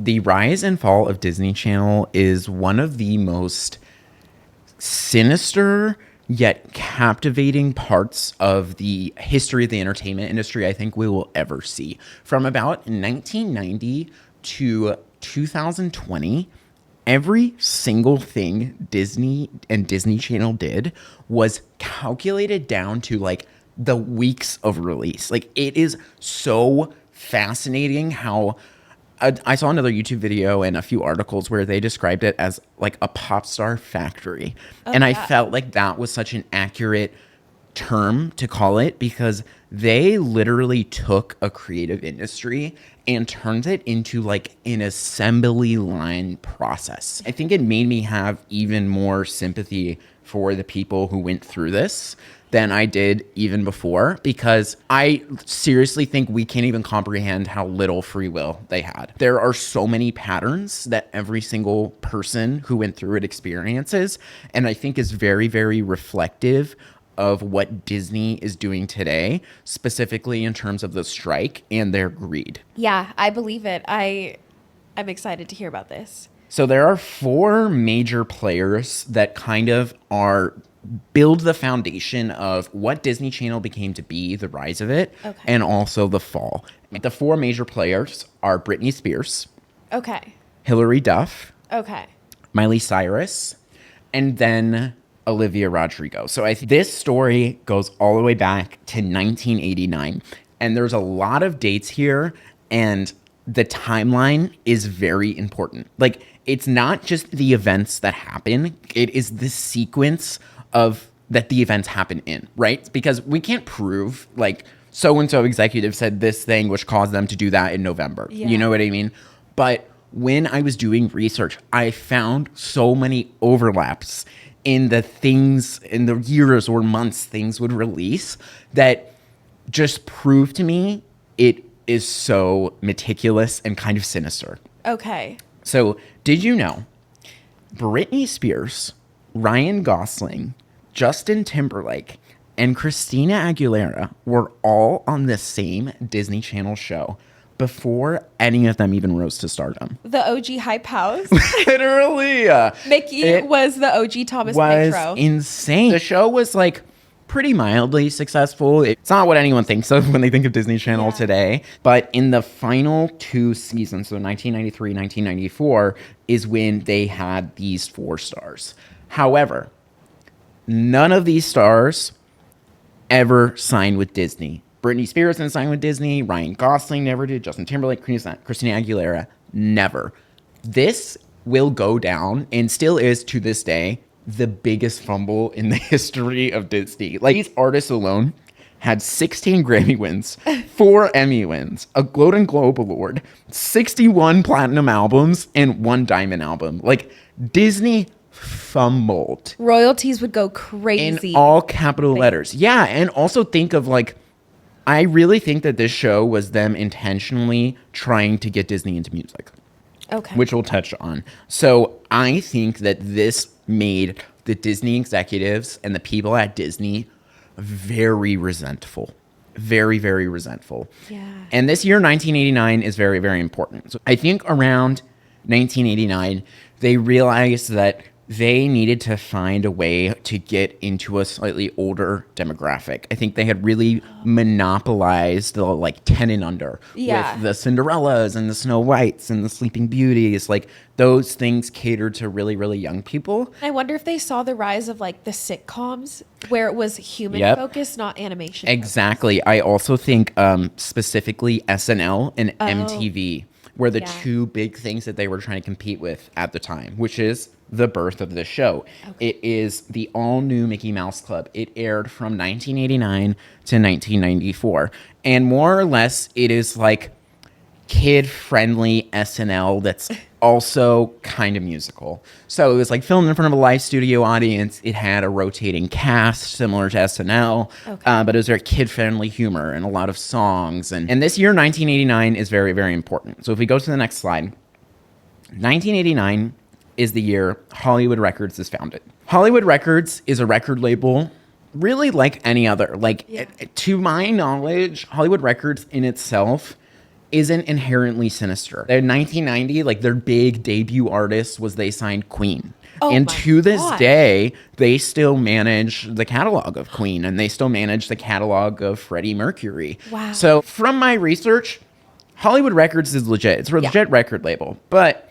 The rise and fall of Disney Channel is one of the most sinister yet captivating parts of the history of the entertainment industry I think we will ever see. From about 1990 to 2020, every single thing Disney and Disney Channel did was calculated down to like the weeks of release. Like, it is so fascinating how I saw another YouTube video and a few articles where they described it as like a pop star factory. And I felt like that was such an accurate term to call it, because they literally took a creative industry and turned it into like an assembly line process. I think it made me have even more sympathy for the people who went through this than I did even before, because I seriously think we can't even comprehend how little free will they had. There are so many patterns that every single person who went through it experiences, and I think is very, very reflective of what Disney is doing today, specifically in terms of the strike and their greed. Yeah, I believe it. I'm excited to hear about this. So there are four major players that kind of build the foundation of what Disney Channel became to be, the rise of it, and also the fall. The four major players are Britney Spears, Hilary Duff, Miley Cyrus, and then Olivia Rodrigo. So this story goes all the way back to 1989, and there's a lot of dates here, and the timeline is very important. Like, it's not just the events that happen, it is the sequence of that the events happen in, right? Because we can't prove like so-and-so executive said this thing which caused them to do that in November. You know what I mean? But when I was doing research, I found so many overlaps in the things, in the years or months things would release, that just proved to me it is so meticulous and kind of sinister. So, did you know Britney Spears, Ryan Gosling, Justin Timberlake, and Christina Aguilera were all on the same Disney Channel show before any of them even rose to stardom? The OG Hype House. Literally. Mickey was the OG Thomas Petro. Insane. The show was like pretty mildly successful. It's not what anyone thinks of when they think of Disney Channel today. But in the final two seasons, so 1993, 1994, is when they had these four stars. However, none of these stars ever signed with Disney. Britney Spears didn't sign with Disney. Ryan Gosling never did. Justin Timberlake, Christina Aguilera, never. This will go down, and still is to this day, the biggest fumble in the history of Disney. Like, these artists alone had 16 Grammy wins, 4 Emmy wins, a Golden Globe Award, 61 platinum albums, and 1 diamond album. Like, Disney fumbled. Royalties would go crazy. In all capital letters. Yeah, and also think of, like, I really think that this show was them intentionally trying to get Disney into music. Which we'll touch on. So I think that this made the Disney executives and the people at Disney very resentful. Very, very resentful. Yeah. And this year, 1989, is very, very important. So I think around 1989, they realized that they needed to find a way to get into a slightly older demographic. I think they had really monopolized the like 10 and under with the Cinderellas and the Snow Whites and the Sleeping Beauties. Like, those things catered to really, really young people. I wonder if they saw the rise of like the sitcoms where it was human focused, not animation. Exactly. I also think specifically SNL and MTV were the two big things that they were trying to compete with at the time, which is the birth of the show. It is the all-new Mickey Mouse Club. It aired from 1989 to 1994. And more or less, it is like kid-friendly SNL that's also kind of musical. So it was like filmed in front of a live studio audience. It had a rotating cast similar to SNL, but it was very kid-friendly humor and a lot of songs. And this year, 1989, is very, very important. So if we go to the next slide, 1989 is the year Hollywood Records is founded. Hollywood Records is a record label really like any other. Like, to my knowledge, Hollywood Records in itself isn't inherently sinister. In 1990, like their big debut artist was they signed Queen. Oh and my to this gosh. day, they still manage the catalog of Queen and they still manage the catalog of Freddie Mercury. Wow. So from my research, Hollywood Records is legit. It's a legit record label. But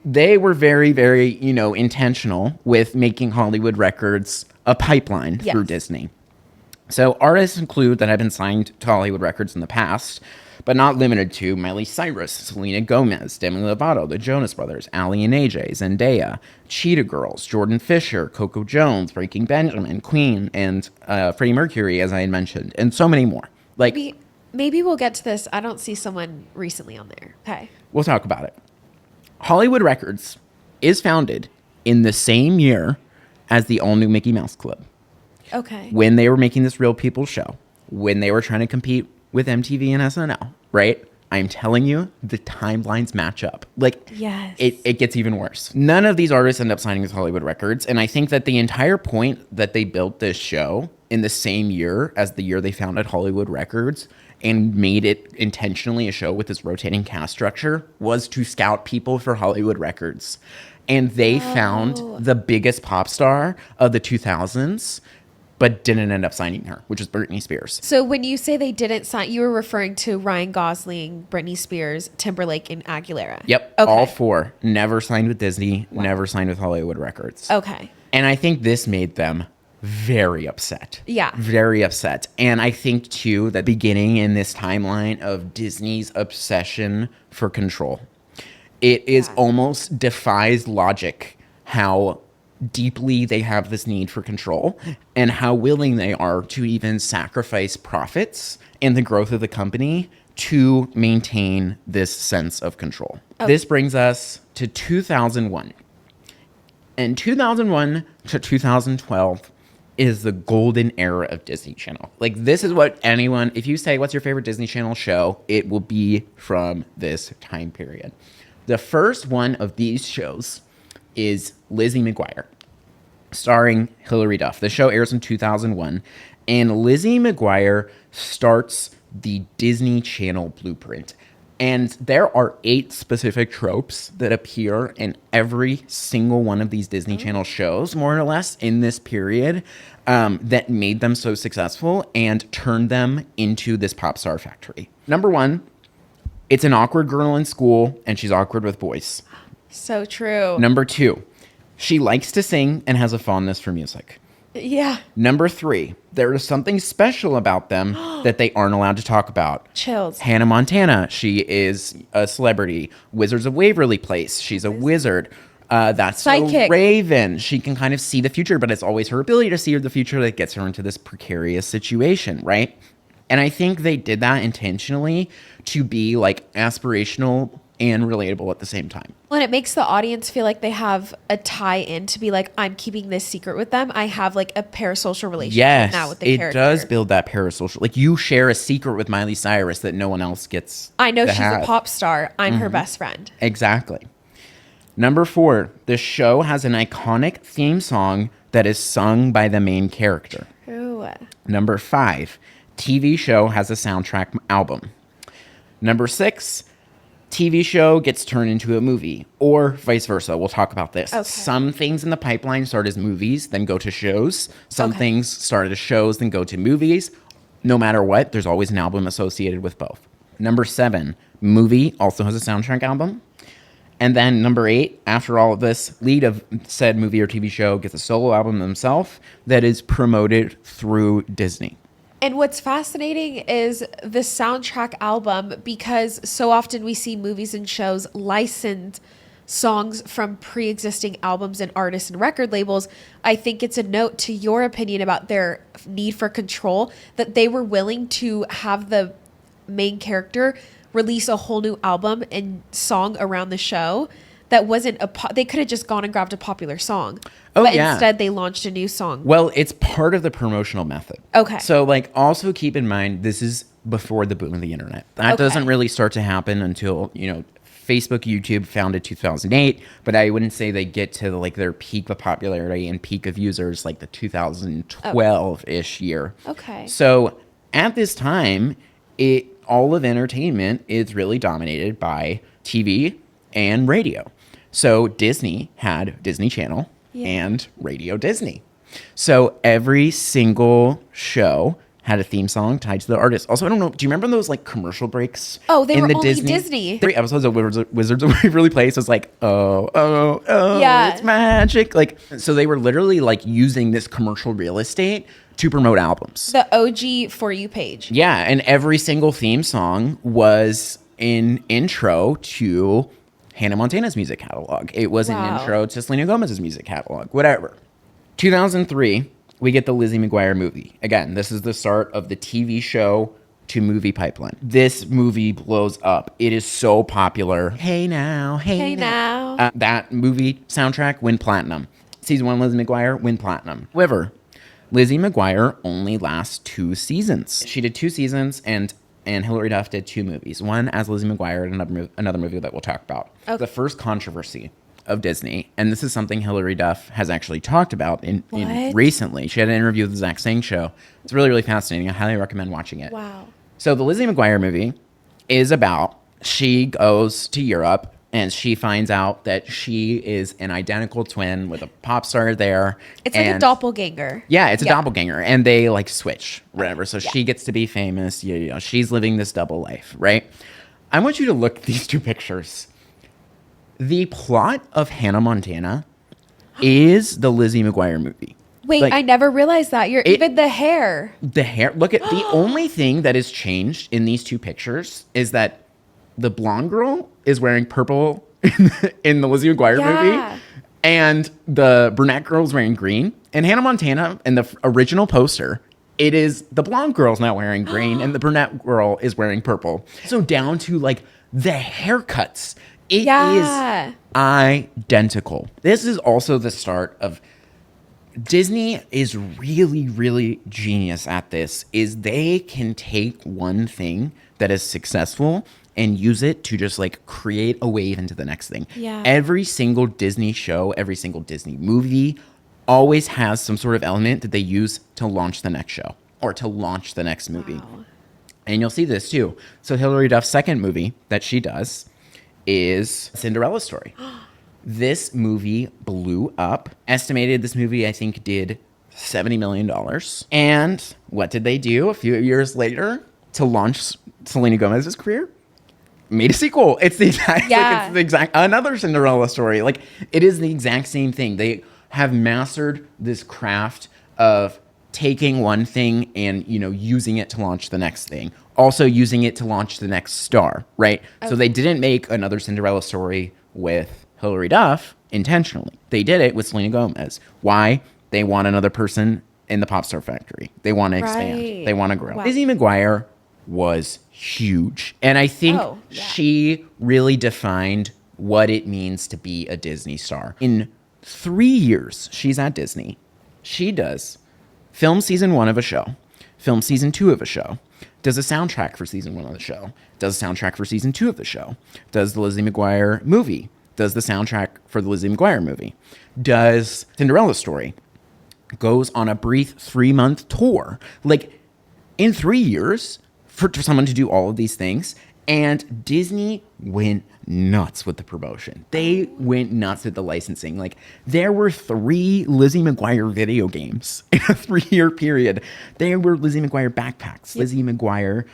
they were very, very, intentional with making Hollywood Records a pipeline through Disney. So artists include that have been signed to Hollywood Records in the past, but not limited to Miley Cyrus, Selena Gomez, Demi Lovato, the Jonas Brothers, Ali and AJ, Zendaya, Cheetah Girls, Jordan Fisher, Coco Jones, Breaking Benjamin, Queen, and Freddie Mercury, as I had mentioned, and so many more. Like, maybe we'll get to this. I don't see someone recently on there. Okay. We'll talk about it. Hollywood Records is founded in the same year as the all-new Mickey Mouse Club. Okay. When they were making this Real People show, when they were trying to compete with MTV and SNL, right? I'm telling you, the timelines match up. Like, yes. It gets even worse. None of these artists end up signing with Hollywood Records. And I think that the entire point that they built this show in the same year as the year they founded Hollywood Records and made it intentionally a show with this rotating cast structure was to scout people for Hollywood Records. And they found the biggest pop star of the 2000s, but didn't end up signing her, which is Britney Spears. So when you say they didn't sign, you were referring to Ryan Gosling, Britney Spears, Timberlake, and Aguilera. Yep. Okay. All four never signed with Disney, never signed with Hollywood Records. Okay. And I think this made them very upset. Yeah. Very upset. And I think, too, that beginning in this timeline of Disney's obsession for control, it is almost defies logic how deeply they have this need for control and how willing they are to even sacrifice profits and the growth of the company to maintain this sense of control. This brings us to 2001. And 2001 to 2012 is the golden era of Disney Channel. Like, this is what anyone, if you say, what's your favorite Disney Channel show? It will be from this time period. The first one of these shows is Lizzie McGuire, starring Hilary Duff. The show airs in 2001, and Lizzie McGuire starts the Disney Channel blueprint. And there are 8 specific tropes that appear in every single one of these Disney Channel shows, more or less, in this period, that made them so successful and turned them into this pop star factory. Number 1, it's an awkward girl in school, and she's awkward with boys. So true. Number 2, she likes to sing and has a fondness for music. Yeah. Number 3, there is something special about them that they aren't allowed to talk about. Chills. Hannah Montana, she is a celebrity. Wizards of Waverly Place, she's a wizard. That's Psychic. So Raven, she can kind of see the future, but it's always her ability to see the future that gets her into this precarious situation, right? And I think they did that intentionally to be like aspirational and relatable at the same time. Well, and it makes the audience feel like they have a tie-in to be like, I'm keeping this secret with them. I have like a parasocial relationship now with the character. It does build that parasocial. Like, you share a secret with Miley Cyrus that no one else gets. I know she's a pop star. I'm her best friend. Exactly. Number 4, the show has an iconic theme song that is sung by the main character. Ooh. Number 5, TV show has a soundtrack album. Number 6, TV show gets turned into a movie, or vice versa. We'll talk about this. Okay. Some things in the pipeline start as movies, then go to shows. Some things start as shows, then go to movies. No matter what, there's always an album associated with both. Number 7, movie also has a soundtrack album. And then number 8, after all of this, lead of said movie or TV show gets a solo album themselves that is promoted through Disney. And what's fascinating is the soundtrack album, because so often we see movies and shows license songs from pre-existing albums and artists and record labels. I think it's a note to your opinion about their need for control, that they were willing to have the main character release a whole new album and song around the show that wasn't they could have just gone and grabbed a popular song. Instead they launched a new song. Well, it's part of the promotional method. Okay. So, like, also keep in mind, this is before the boom of the internet. That doesn't really start to happen until, Facebook, YouTube founded 2008, but I wouldn't say they get to like their peak of popularity and peak of users like the 2012-ish year. Okay. So at this time, all of entertainment is really dominated by TV and radio. So Disney had Disney Channel and Radio Disney. So every single show had a theme song tied to the artist. Also, I don't know, do you remember those like commercial breaks? Oh, they were only Disney. 3 episodes of Wizards of Waverly Place was like, oh, Yeah. it's magic. Like, so they were literally like using this commercial real estate to promote albums. The OG For You page. Yeah, and every single theme song was an intro to Hannah Montana's music catalog. It was an intro to Selena Gomez's music catalog, whatever. 2003, we get the Lizzie McGuire movie. Again, this is the start of the TV show to movie pipeline. This movie blows up. It is so popular. Hey now, hey now. That movie soundtrack went platinum. Season 1 Lizzie McGuire went platinum. However, Lizzie McGuire only lasts 2 seasons. She did 2 seasons, and Hilary Duff did 2 movies. One as Lizzie McGuire and another movie that we'll talk about. Okay. The first controversy of Disney, and this is something Hilary Duff has actually talked about in recently. She had an interview with the Zach Sang show. It's really, really fascinating. I highly recommend watching it. Wow. So the Lizzie McGuire movie is about, she goes to Europe and she finds out that she is an identical twin with a pop star there. It's like a doppelganger. Yeah, it's a doppelganger. And they like switch, whatever. So she gets to be famous. You know, she's living this double life, right? I want you to look at these 2 pictures. The plot of Hannah Montana is the Lizzie McGuire movie. Wait, like, I never realized that. Even the hair. The hair. Look at the only thing that is changed in these 2 pictures is that the blonde girl is wearing purple in the Lizzie McGuire movie, and the brunette girl is wearing green. And Hannah Montana in the original poster, it is the blonde girl's not wearing green, and the brunette girl is wearing purple. So down to like the haircuts. It is identical. This is also the start of Disney is really, really genius at this, is they can take one thing that is successful and use it to just like create a wave into the next thing. Yeah. Every single Disney show, every single Disney movie always has some sort of element that they use to launch the next show or to launch the next movie. Wow. And you'll see this too. So Hilary Duff's second movie that she does is Cinderella Story. This movie blew up. Estimated this movie, I think, did $70 million. And what did they do a few years later to launch Selena Gomez's career? Made a sequel. It's the exact, like, it's the exact another Cinderella Story. Like, it is the exact same thing. They have mastered this craft of taking one thing and, you know, using it to launch the next thing. Also using it to launch the next star, right? Okay. So they didn't make another Cinderella Story with Hilary Duff intentionally. They did it with Selena Gomez. Why? They want another person in the pop star factory. They want to expand. They want to grow. Wow. Lizzie McGuire was huge. And I think she really defined what it means to be a Disney star. In 3 years she's at Disney, she does film season 1 of a show, film season 2 of a show, does a soundtrack for season 1 of the show, does a soundtrack for season 2 of the show, does the Lizzie McGuire movie, does the soundtrack for the Lizzie McGuire movie, does Cinderella Story, goes on a brief 3-month tour. Like, in 3 years, for someone to do all of these things, and Disney went nuts with the promotion. They went nuts with the licensing. Like, there were 3 Lizzie McGuire video games in a 3-year period. There were Lizzie McGuire backpacks, Lizzie McGuire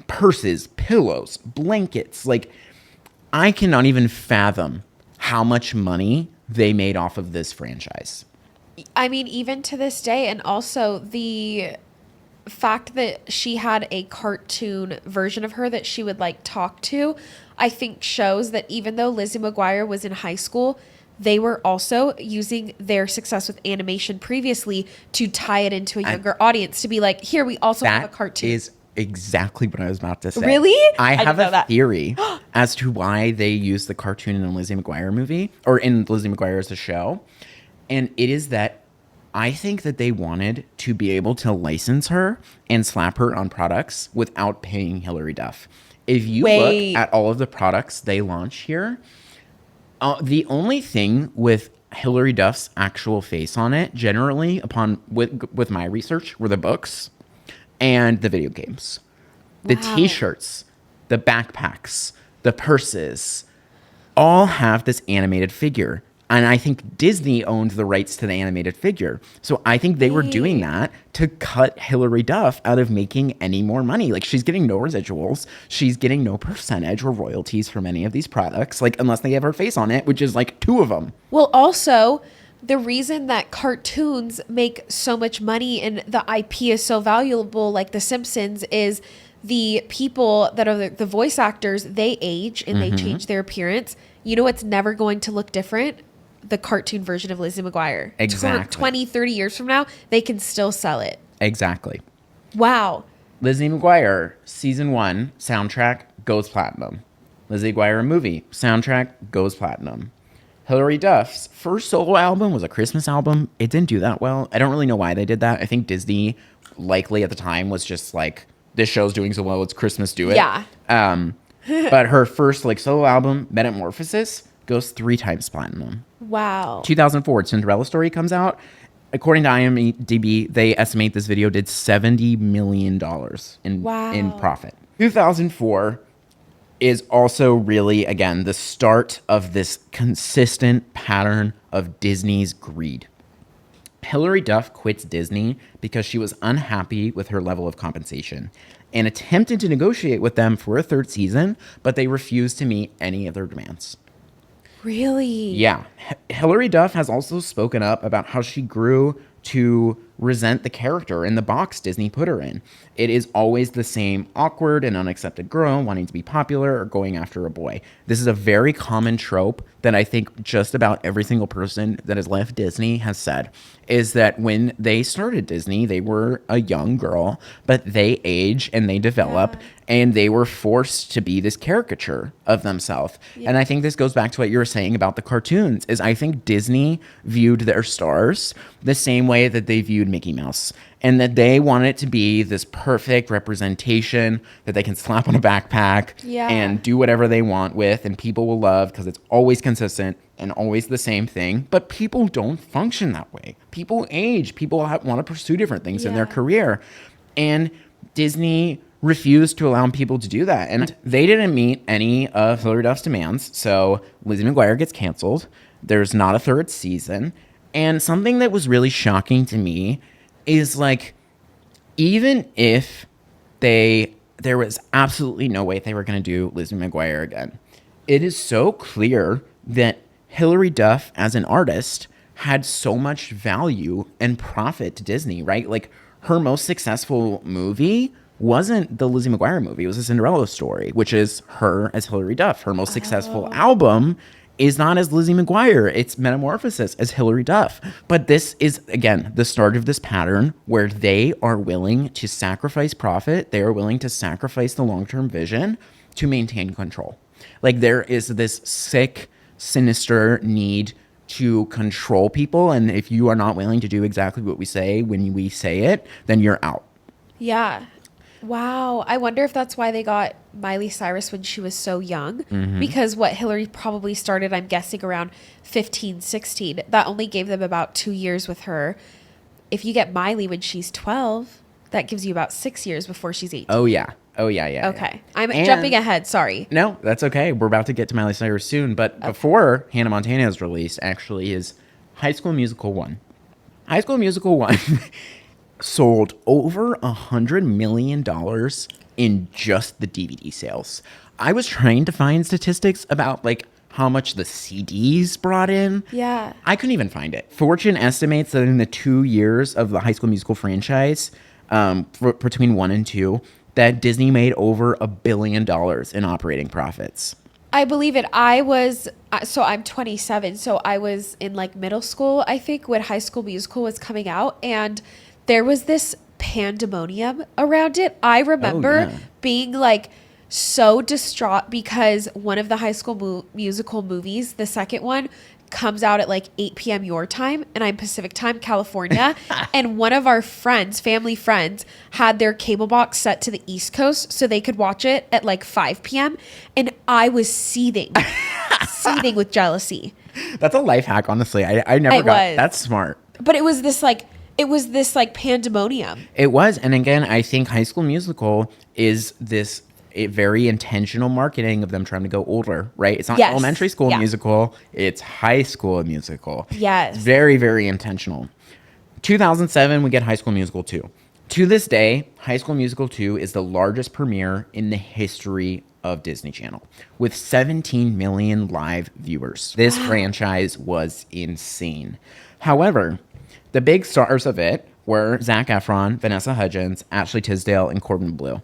purses, pillows, blankets. Like, I cannot even fathom how much money they made off of this franchise. I mean, even to this day, and also the fact that she had a cartoon version of her that she would like talk to, I think shows that even though Lizzie McGuire was in high school, they were also using their success with animation previously to tie it into a younger audience, to be like, here, we also have a cartoon. That is exactly what I was about to say. Really? I have a theory as to why they used the cartoon in the Lizzie McGuire movie, or in Lizzie McGuire as a show. And it is that I think that they wanted to be able to license her and slap her on products without paying Hilary Duff. If you look at all of the products they launch here, the only thing with Hilary Duff's actual face on it, generally, with my research, were the books and the video games. The Wow. t-shirts, the backpacks, the purses, all have this animated figure. And I think Disney owned the rights to the animated figure. So I think they were doing that to cut Hilary Duff out of making any more money. Like, she's getting no residuals. She's getting no percentage or royalties from any of these products, like, unless they have her face on it, which is like 2 of them. Well, also, the reason that cartoons make so much money and the IP is so valuable, like The Simpsons, is the people that are the voice actors, they age and they change their appearance. You know what's never going to look different? The cartoon version of Lizzie McGuire. Exactly. 20, 30 years from now, they can still sell it. Exactly. Wow. Lizzie McGuire, season 1, soundtrack goes platinum. Lizzie McGuire movie, soundtrack goes platinum. Hilary Duff's first solo album was a Christmas album. It didn't do that well. I don't really know why they did that. I think Disney, likely at the time, was just like, this show's doing so well, it's Christmas, do it. Yeah. But her first like solo album, Metamorphosis, goes 3 times platinum. Wow. 2004, Cinderella Story comes out. According to IMDb, they estimate this video did $70 million in profit. 2004 is also really, again, the start of this consistent pattern of Disney's greed. Hilary Duff quits Disney because she was unhappy with her level of compensation and attempted to negotiate with them for a 3rd season, but they refused to meet any of their demands. Really? Yeah. Hilary Duff has also spoken up about how she grew to resent the character in the box Disney put her in. It is always the same awkward and unaccepted girl wanting to be popular or going after a boy. This is a very common trope that I think just about every single person that has left Disney has said, is that when they started Disney, they were a young girl, but they age and they develop and they were forced to be this caricature of themselves. Yeah. And I think this goes back to what you were saying about the cartoons, is I think Disney viewed their stars the same way that they viewed Mickey Mouse, and that they want it to be this perfect representation that they can slap on a backpack and do whatever they want with, and people will love because it's always consistent and always the same thing. But people don't function that way. People age. People want to pursue different things in their career. And Disney refused to allow people to do that. And they didn't meet any of Hilary Duff's demands. So Lizzie McGuire gets canceled. There's not a 3rd season. And something that was really shocking to me is, like, even if there was absolutely no way they were going to do Lizzie McGuire again, it is so clear that Hilary Duff as an artist had so much value and profit to Disney, right? Like, her most successful movie wasn't the Lizzie McGuire movie. It was a Cinderella Story, which is her as Hilary Duff. Her most successful album is not as Lizzie McGuire. It's Metamorphosis as Hilary Duff. But this is, again, the start of this pattern where they are willing to sacrifice profit. They are willing to sacrifice the long-term vision to maintain control. Like, there is this sick, sinister need to control people. And if you are not willing to do exactly what we say when we say it, then you're out. Yeah. Wow. I wonder if that's why they got Miley Cyrus when she was so young. Because what Hilary probably started, I'm guessing, around 15, 16. That only gave them about 2 years with her. If you get Miley when she's 12, that gives you about 6 years before she's 18. Oh, yeah. Okay. Yeah. I'm jumping ahead. Sorry. No, that's okay. We're about to get to Miley Cyrus soon. But before Hannah Montana is released, actually, is High School Musical 1. High School Musical 1 sold over $100 million in just the DVD sales. I was trying to find statistics about, like, how much the CDs brought in. Yeah. I couldn't even find it. Fortune estimates that in the 2 years of the High School Musical franchise, between 1 and 2, that Disney made over $1 billion in operating profits. I believe it. So I'm 27. So I was in, like, middle school, I think, when High School Musical was coming out. And there was this pandemonium around it. I remember being, like, so distraught because one of the High School Musical movies, the second one, comes out at like 8 p.m. your time, and I'm Pacific time, California. And one of our friends, family friends, had their cable box set to the East Coast so they could watch it at like 5 p.m. And I was seething with jealousy. That's a life hack, honestly. I never got. That's smart. But it was this, like, it was this like pandemonium. It was. And again, I think High School Musical is this very intentional marketing of them trying to go older, right? It's not elementary school musical. It's high school musical. Yes. Very, very intentional. 2007, we get High School Musical 2. To this day, High School Musical 2 is the largest premiere in the history of Disney Channel with 17 million live viewers. This franchise was insane. However, the big stars of it were Zac Efron, Vanessa Hudgens, Ashley Tisdale, and Corbin Bleu.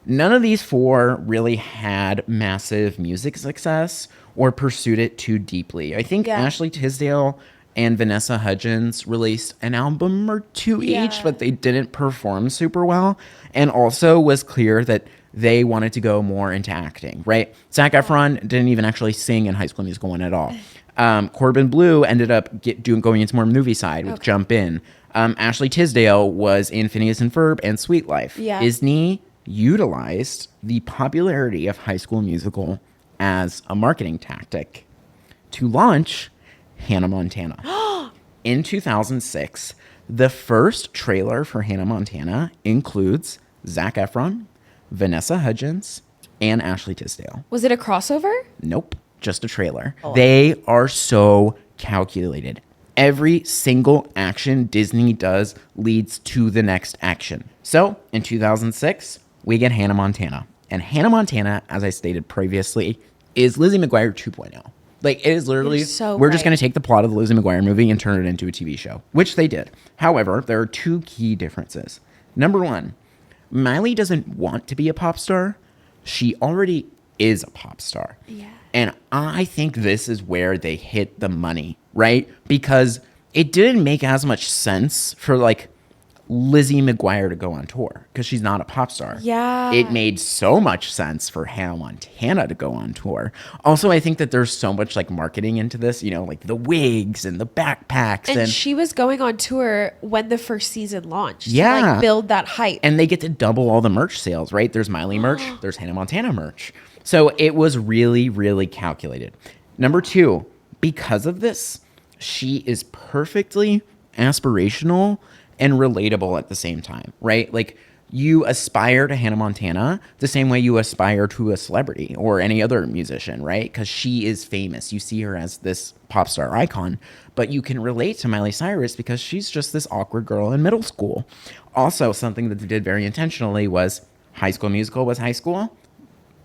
None of these four really had massive music success or pursued it too deeply. I think Ashley Tisdale and Vanessa Hudgens released an album or two each, but they didn't perform super well. And also was clear that they wanted to go more into acting, right? Zac Efron didn't even actually sing in High School Musical 1 at all. Corbin Bleu ended up going into more movie side with Jump In. Ashley Tisdale was in Phineas and Ferb and Sweet Life. Disney utilized the popularity of High School Musical as a marketing tactic to launch Hannah Montana. In 2006, the first trailer for Hannah Montana includes Zac Efron, Vanessa Hudgens, and Ashley Tisdale. Was it a crossover? Nope, just a trailer. They are so calculated. Every single action Disney does leads to the next action. So, in 2006, we get Hannah Montana. And Hannah Montana, as I stated previously, is Lizzie McGuire 2.0. Like, it is literally, we're just going to take the plot of the Lizzie McGuire movie and turn it into a TV show, which they did. However, there are two key differences. Number one, Miley doesn't want to be a pop star. She already is a pop star. Yeah. And I think this is where they hit the money, right? Because it didn't make as much sense for, like, Lizzie McGuire to go on tour because she's not a pop star. Yeah. It made so much sense for Hannah Montana to go on tour. Also, I think that there's so much like marketing into this, you know, like the wigs and the backpacks. And she was going on tour when the first season launched. Yeah. To, like, build that hype. And they get to double all the merch sales, right? There's Miley merch, there's Hannah Montana merch. So it was really, really calculated. Number two, because of this, she is perfectly aspirational and relatable at the same time, right? Like, you aspire to Hannah Montana the same way you aspire to a celebrity or any other musician, right? Because she is famous. You see her as this pop star icon, but you can relate to Miley Cyrus because she's just this awkward girl in middle school. Also, something that they did very intentionally was High School Musical was high school.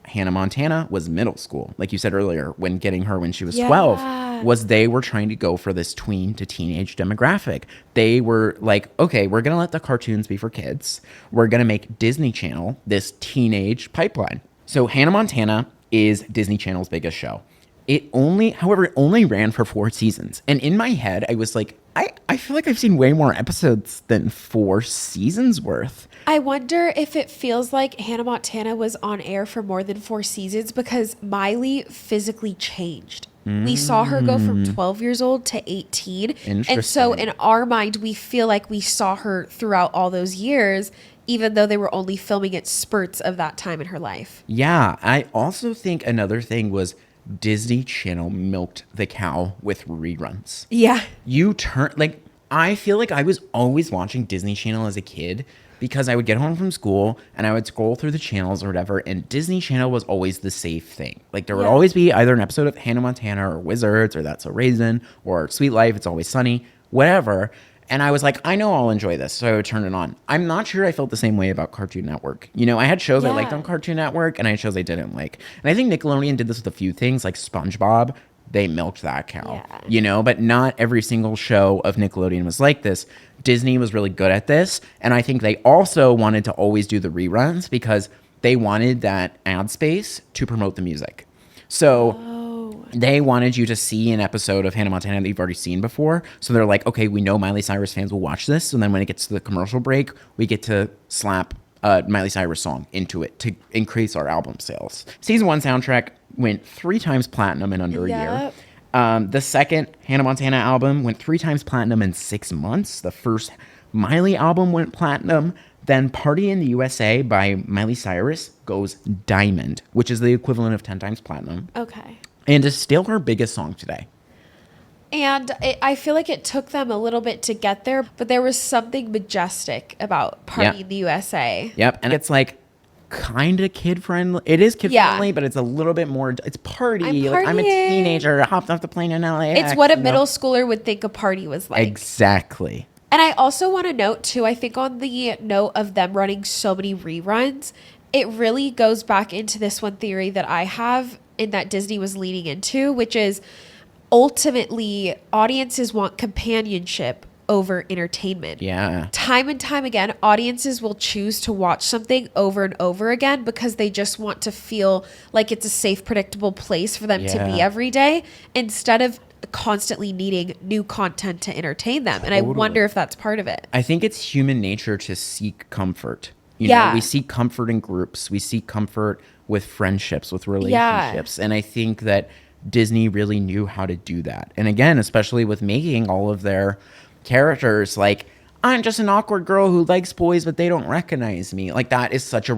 Hannah Montana was middle school. Like you said earlier, when getting her when she was 12, was they were trying to go for this tween to teenage demographic. They were like, okay, we're going to let the cartoons be for kids. We're going to make Disney Channel this teenage pipeline. So Hannah Montana is Disney Channel's biggest show. However, it only ran for 4 seasons. And in my head, I was like, I feel like I've seen way more episodes than 4 seasons worth. I wonder if it feels like Hannah Montana was on air for more than 4 seasons because Miley physically changed. We saw her go from 12 years old to 18. And so in our mind, we feel like we saw her throughout all those years, even though they were only filming at spurts of that time in her life. Yeah, I also think another thing was Disney Channel milked the cow with reruns. Yeah. I feel like I was always watching Disney Channel as a kid because I would get home from school and I would scroll through the channels or whatever, and Disney Channel was always the safe thing. Like, there would always be either an episode of Hannah Montana or Wizards or That's So Raisin or Sweet Life, It's Always Sunny, whatever. And I was like, I know I'll enjoy this, so I would turn it on. I'm not sure I felt the same way about Cartoon Network. You know, I had shows I liked on Cartoon Network, and I had shows I didn't like. And I think Nickelodeon did this with a few things, like SpongeBob. They milked that cow, you know, but not every single show of Nickelodeon was like this. Disney was really good at this, and I think they also wanted to always do the reruns because they wanted that ad space to promote the music. So they wanted you to see an episode of Hannah Montana that you've already seen before. So they're like, okay, we know Miley Cyrus fans will watch this. And then when it gets to the commercial break, we get to slap a Miley Cyrus song into it to increase our album sales. Season 1 soundtrack went 3 times platinum in under a year. The second Hannah Montana album went 3 times platinum in 6 months. The first Miley album went platinum. Then Party in the USA by Miley Cyrus goes diamond, which is the equivalent of 10 times platinum. Okay. And is still her biggest song today. And I feel like it took them a little bit to get there, but there was something majestic about Party in the USA. Yep. And it's like kind of kid friendly. It is kid friendly, but it's a little bit more. It's party. I'm a teenager. I hopped off the plane in LAX. It's what a middle schooler would think a party was like. Exactly. And I also want to note too, I think on the note of them running so many reruns, it really goes back into this one theory that I have and that Disney was leaning into, which is ultimately audiences want companionship over entertainment. Yeah. Time and time again, audiences will choose to watch something over and over again because they just want to feel like it's a safe, predictable place for them to be every day instead of constantly needing new content to entertain them. And I wonder if that's part of it. I think it's human nature to seek comfort. You know, we seek comfort in groups. We seek comfort with friendships, with relationships. And I think that Disney really knew how to do that. And again, especially with making all of their characters like, I'm just an awkward girl who likes boys, but they don't recognize me. Like, that is such a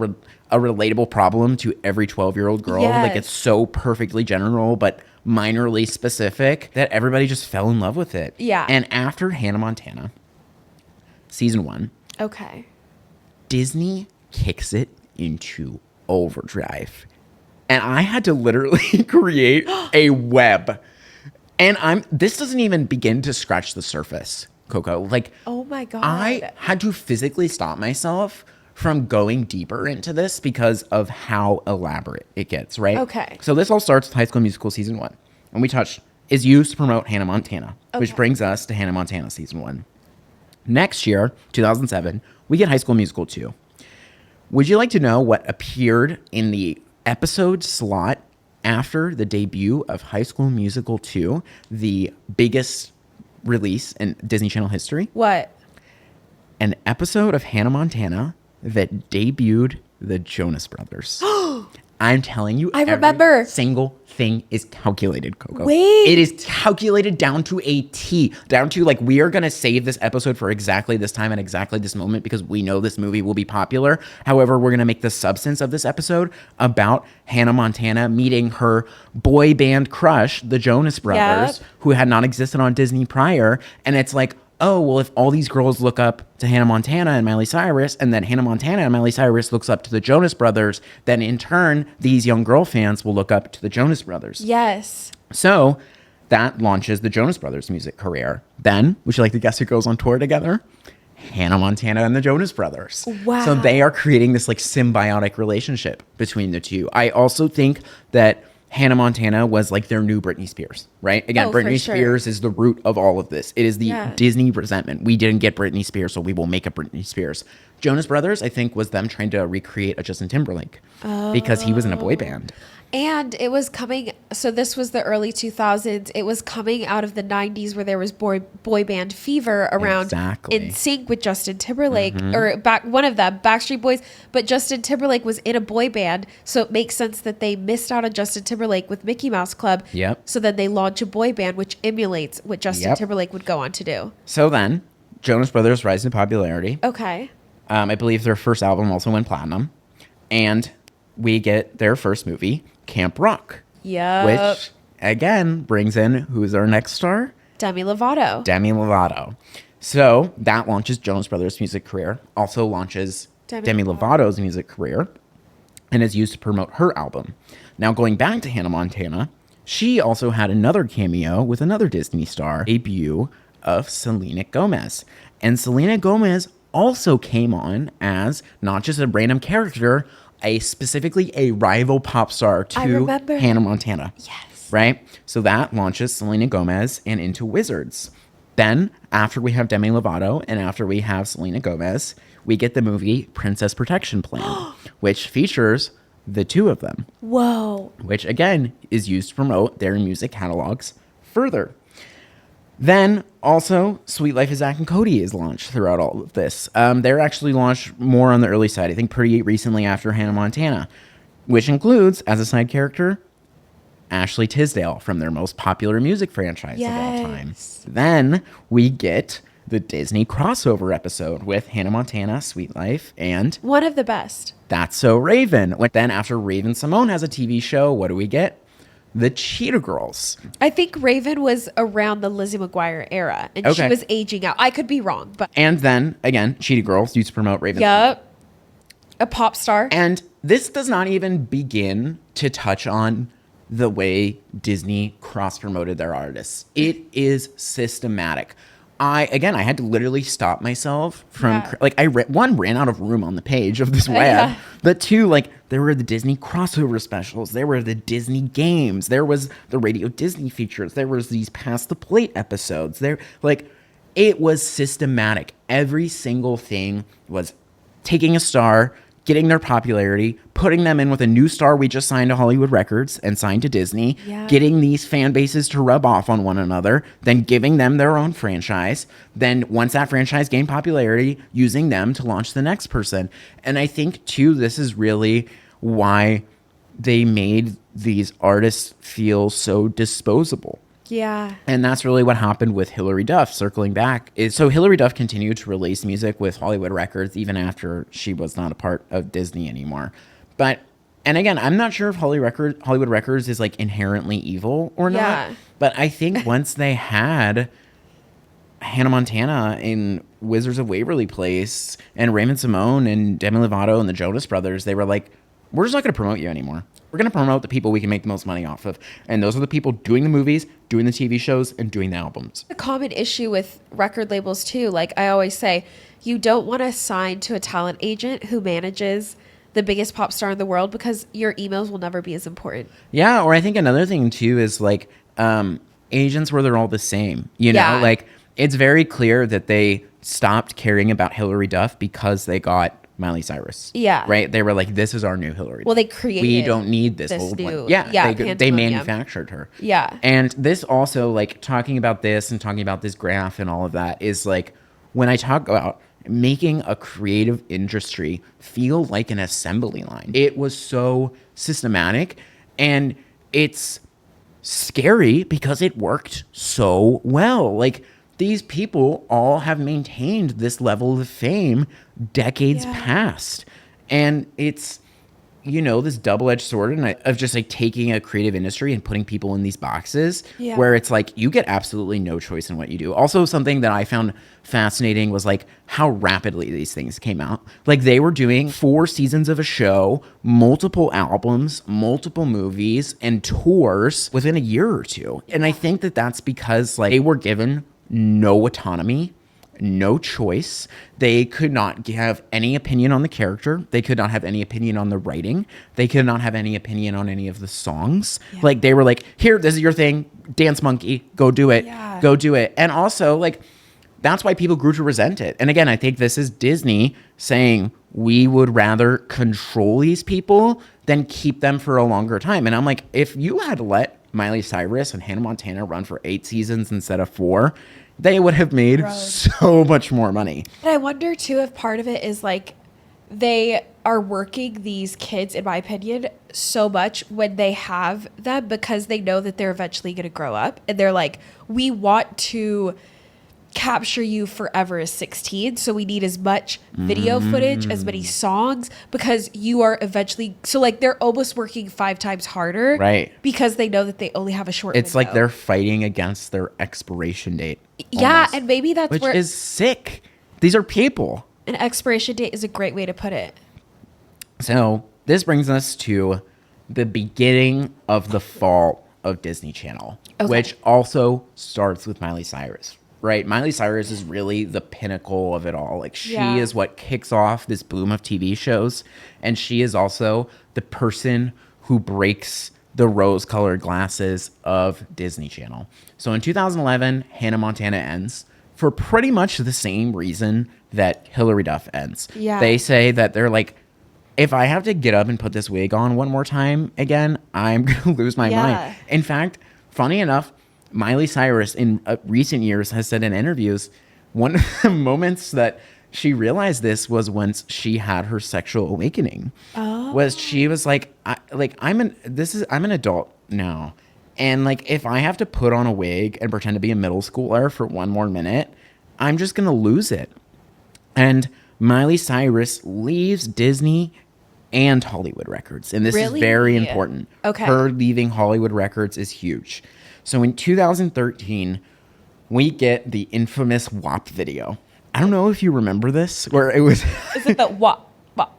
relatable problem to every 12-year-old girl. Like, it's so perfectly general, but minorly specific that everybody just fell in love with it. Yeah. And after Hannah Montana, season 1, Disney kicks it into overdrive. And I had to literally create a web. And this doesn't even begin to scratch the surface, Coco. Like, oh my God. I had to physically stop myself from going deeper into this because of how elaborate it gets, right? Okay. So this all starts with High School Musical season 1. And we touched is used to promote Hannah Montana, which brings us to Hannah Montana season 1. Next year, 2007, we get High School Musical 2. Would you like to know what appeared in the episode slot after the debut of High School Musical 2, the biggest release in Disney Channel history? What? An episode of Hannah Montana that debuted the Jonas Brothers. I'm telling you, I remember. Every single thing is calculated, Coco. Wait. It is calculated down to a T. Down to, like, we are going to save this episode for exactly this time and exactly this moment because we know this movie will be popular. However, we're going to make the substance of this episode about Hannah Montana meeting her boy band crush, the Jonas Brothers, who had not existed on Disney prior. And it's like, oh, well, if all these girls look up to Hannah Montana and Miley Cyrus, and then Hannah Montana and Miley Cyrus looks up to the Jonas Brothers, then in turn, these young girl fans will look up to the Jonas Brothers. Yes. So that launches the Jonas Brothers music career. Then, would you like to guess who goes on tour together? Hannah Montana and the Jonas Brothers. Wow. So they are creating this like symbiotic relationship between the two. I also think that Hannah Montana was like their new Britney Spears, right? Again, Britney Spears is the root of all of this. It is the Disney resentment. We didn't get Britney Spears, so we will make a Britney Spears. Jonas Brothers, I think, was them trying to recreate a Justin Timberlake because he was in a boy band. And it was coming, so this was the early 2000s. It was coming out of the 90s where there was boy band fever around NSYNC with Justin Timberlake, or one of them, Backstreet Boys. But Justin Timberlake was in a boy band, so it makes sense that they missed out on Justin Timberlake with Mickey Mouse Club. Yep. So then they launch a boy band, which emulates what Justin Timberlake would go on to do. So then, Jonas Brothers rise in popularity. Okay. I believe their first album also went platinum. And we get their first movie, Camp Rock. Yeah. Which, again, brings in, who's our next star? Demi Lovato. Demi Lovato. So that launches Jonas Brothers' music career, also launches Demi Lovato's music career, and is used to promote her album. Now, going back to Hannah Montana, she also had another cameo with another Disney star, debut of Selena Gomez. And Selena Gomez also came on as not just a random character, specifically a rival pop star to Hannah Montana. Yes. Right? So that launches Selena Gomez and Into Wizards. Then, after we have Demi Lovato and after we have Selena Gomez, we get the movie Princess Protection Plan, which features the two of them. Whoa. Which, again, is used to promote their music catalogs further. Then, also, Sweet Life of Zack and Cody is launched throughout all of this. They're actually launched more on the early side, I think pretty recently after Hannah Montana, which includes, as a side character, Ashley Tisdale from their most popular music franchise of all time. Then, we get the Disney crossover episode with Hannah Montana, Sweet Life, and... one of the best. That's So Raven. Then, after Raven Simone has a TV show, what do we get? the Cheetah Girls. I think Raven was around the Lizzie McGuire era, and she Okay. was aging out. I could be wrong, but And then, again, Cheetah Girls used to promote Raven. yep, a pop star. And this does not even begin to touch on the way Disney cross-promoted their artists. It is systematic. I had to literally stop myself from, one, ran out of room on the page of this web, Yeah. but two, there were the Disney crossover specials, there were the Disney games, there was the Radio Disney features, there was these Pass the Plate episodes, it was systematic. Every single thing was taking a star, getting their popularity, putting them in with a new star we just signed to Hollywood Records and signed to Disney, Yeah. getting these fan bases to rub off on one another, then giving them their own franchise. Then once that franchise gained popularity, using them to launch the next person. And I think, too, this is really why they made these artists feel so disposable. Yeah. And that's really what happened with Hilary Duff, circling back. So Hilary Duff continued to release music with Hollywood Records even after she was not a part of Disney anymore. And again, I'm not sure if Hollywood Records is inherently evil or not. Yeah. But I think once they had Hannah Montana in Wizards of Waverly Place and Raymond Simone and Demi Lovato and the Jonas Brothers, they were like, we're just not going to promote you anymore. We're going to promote the people we can make the most money off of. And those are the people doing the movies, doing the TV shows, and doing the albums. A common issue with record labels too. Like I always say, you don't want to sign to a talent agent who manages the biggest pop star in the world because your emails will never be as important. Yeah, or I think another thing too is agents where they're all the same. You know, Yeah. It's very clear that they stopped caring about Hilary Duff because they got Miley Cyrus. Yeah. Right? They were like, this is our new Hillary. Well, they created We don't need this old new- one. Yeah. yeah, They Pandemonium. manufactured her. Yeah. And this also, talking about this and talking about this graph and all of that is when I talk about making a creative industry feel like an assembly line. It was so systematic and it's scary because it worked so well. These people all have maintained this level of fame decades past. And it's, this double-edged sword of just taking a creative industry and putting people in these boxes where it's you get absolutely no choice in what you do. Also, something that I found fascinating was how rapidly these things came out. They were doing 4 seasons of a show, multiple albums, multiple movies, and tours within a year or two. And I think that that's because they were given no autonomy, no choice. They could not have any opinion on the character. They could not have any opinion on the writing. They could not have any opinion on any of the songs. Yeah. They were here, this is your thing, dance monkey, go do it, go do it. And also, that's why people grew to resent it. And again, I think this is Disney saying, we would rather control these people than keep them for a longer time. And I'm like, if you had let Miley Cyrus and Hannah Montana run for 8 seasons instead of 4, they would have made so much more money. And I wonder too if part of it is they are working these kids, in my opinion, so much when they have them because they know that they're eventually going to grow up. And they're like, we want to capture you forever as 16. So we need as much video footage, as many songs, because you are eventually. So they're almost working 5 times harder. Right. Because they know that they only have a short It's window. they're fighting against their expiration date. Yeah. almost, And maybe that's which where is sick. These are people. an expiration date is a great way to put it. So this brings us to the beginning of the fall of Disney Channel, which also starts with Miley Cyrus, right? Miley Cyrus is really the pinnacle of it all. She is what kicks off this boom of TV shows. And she is also the person who breaks the rose-colored glasses of Disney Channel. So in 2011, Hannah Montana ends for pretty much the same reason that Hilary Duff ends. Yeah. They say that they're if I have to get up and put this wig on one more time again, I'm going to lose my mind. In fact, funny enough, Miley Cyrus in recent years has said in interviews, one of the moments that she realized this was once she had her sexual awakening. Was she was I'm an adult now. And if I have to put on a wig and pretend to be a middle schooler for one more minute, I'm just going to lose it. And Miley Cyrus leaves Disney and Hollywood Records. And this is very important. Okay. Her leaving Hollywood Records is huge. So in 2013, we get the infamous WAP video. I don't know if you remember this, where it was... Is it the WAP?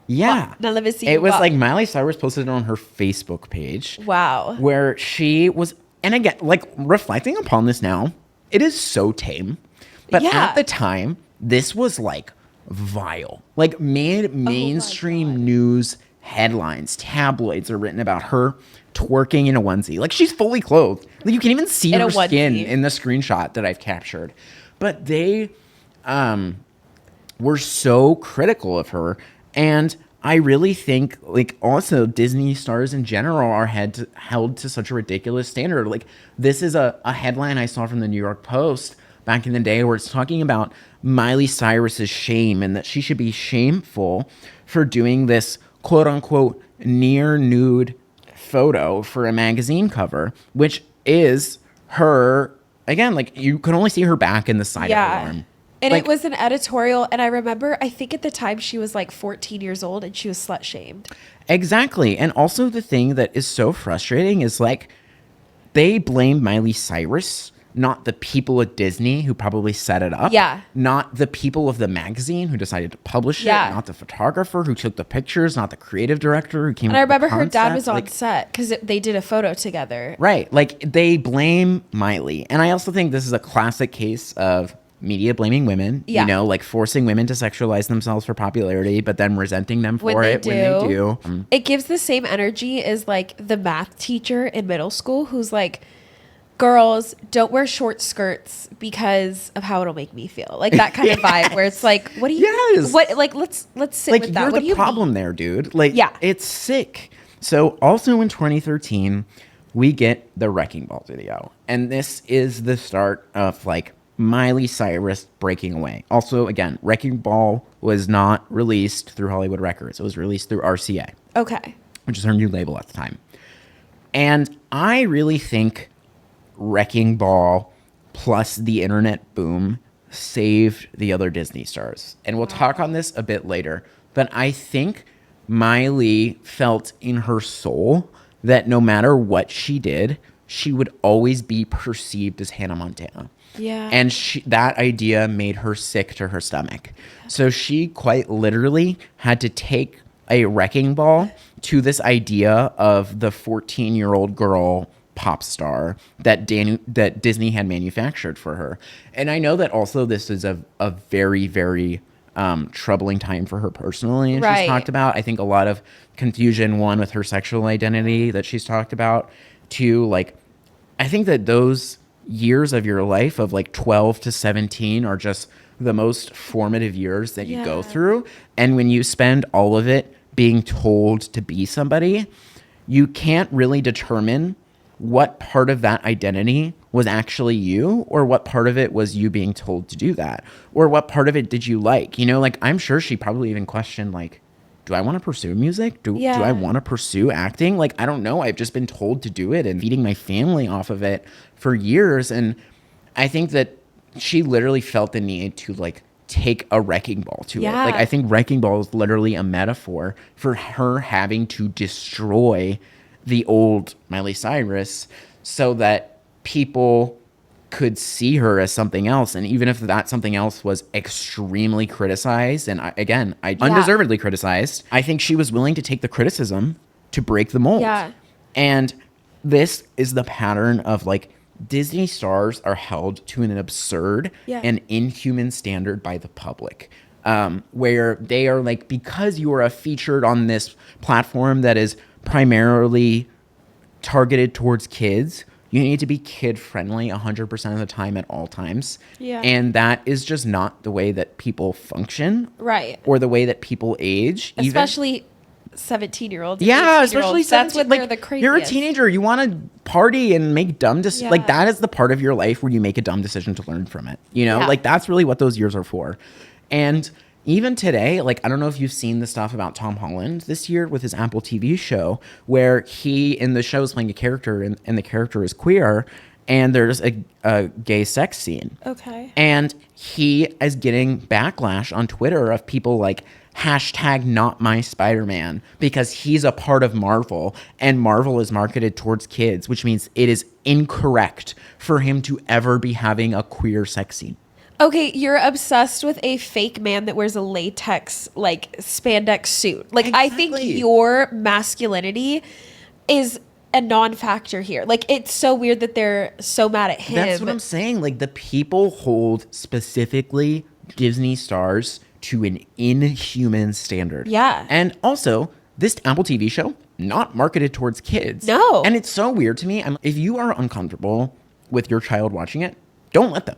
Yeah. WAP. Now let me see. It was WAP. like Miley Cyrus posted it on her Facebook page. Wow. Where she was... And again, like, reflecting upon this now, it is so tame. But at the time, this was like vile. Like made mainstream news headlines, tabloids are written about her twerking in a onesie. Like she's fully clothed. Like you can even see her skin in the screenshot that I've captured. But they were so critical of her. And I really think, like, also Disney stars in general are held to such a ridiculous standard. Like, this is a headline I saw from the New York Post back in the day where it's talking about Miley Cyrus's shame and that she should be shameful for doing this quote unquote near nude photo for a magazine cover, which is her, again, like you can only see her back in the side of her arm. And like, it was an editorial. And I remember, I think at the time she was like 14 years old and she was slut shamed. Exactly. And also the thing that is so frustrating is like they blame Miley Cyrus, not the people at Disney who probably set it up. Yeah. Not the people of the magazine who decided to publish it. Not the photographer who took the pictures. Not the creative director who came up with the concept. And I remember her dad was on set because they did a photo together. Right. Like they blame Miley. And I also think this is a classic case of media blaming women, you know, like forcing women to sexualize themselves for popularity, but then resenting them for it when they do. It gives the same energy as like the math teacher in middle school who's like, girls, don't wear short skirts because of how it'll make me feel. Like that kind of vibe where it's like, what do you, what, like, let's sit like, with that. You're what the problem there, dude. Like, it's sick. So also in 2013, we get the Wrecking Ball video. And this is the start of like Miley Cyrus breaking away. Also, again, Wrecking Ball was not released through Hollywood Records. It was released through RCA. Okay. Which is her new label at the time. And I really think Wrecking Ball plus the internet boom saved the other Disney stars. And we'll talk on this a bit later. But I think Miley felt in her soul that no matter what she did, she would always be perceived as Hannah Montana. Yeah. And that idea made her sick to her stomach. So she quite literally had to take a wrecking ball to this idea of the 14-year-old girl pop star that Disney had manufactured for her. And I know that also this is a very, very troubling time for her personally. And she's talked about, I think, a lot of confusion, one, with her sexual identity that she's talked about. Two, like, I think that those years of your life of like 12 to 17 are just the most formative years that you go through. And when you spend all of it being told to be somebody, you can't really determine what part of that identity was actually you, or what part of it was you being told to do that, or what part of it did you like? You know, like I'm sure she probably even questioned like, do I want to pursue music? Do I want to pursue acting? Like, I don't know. I've just been told to do it and feeding my family off of it for years. And I think that she literally felt the need to like take a wrecking ball to it. Like, I think wrecking ball is literally a metaphor for her having to destroy the old Miley Cyrus so that people could see her as something else. And even if that something else was extremely criticized, and undeservedly criticized, I think she was willing to take the criticism to break the mold. And this is the pattern of like Disney stars are held to an absurd and inhuman standard by the public, where they are like, because you are featured on this platform that is primarily targeted towards kids, you need to be kid friendly 100% of the time at all times. And that is just not the way that people function. Or the way that people age. Especially 17-year-olds. Especially 17. That's when they're the craziest. You're a teenager. You want to party and make dumb decisions. Like that is the part of your life where you make a dumb decision to learn from it. You know, like that's really what those years are for. And even today, like, I don't know if you've seen the stuff about Tom Holland this year with his Apple TV show, where he in the show is playing a character and the character is queer, and there's a gay sex scene. Okay. And he is getting backlash on Twitter of people like hashtag not my Spider-Man, because he's a part of Marvel, and Marvel is marketed towards kids, which means it is incorrect for him to ever be having a queer sex scene. Okay, you're obsessed with a fake man that wears a latex, like, spandex suit. Like, I think Exactly. your masculinity is a non-factor here. Like, it's so weird that they're so mad at him. That's what I'm saying. Like, the people hold specifically Disney stars to an inhuman standard. Yeah. And also, this Apple TV show, not marketed towards kids. No. And it's so weird to me. If you are uncomfortable with your child watching it, don't let them.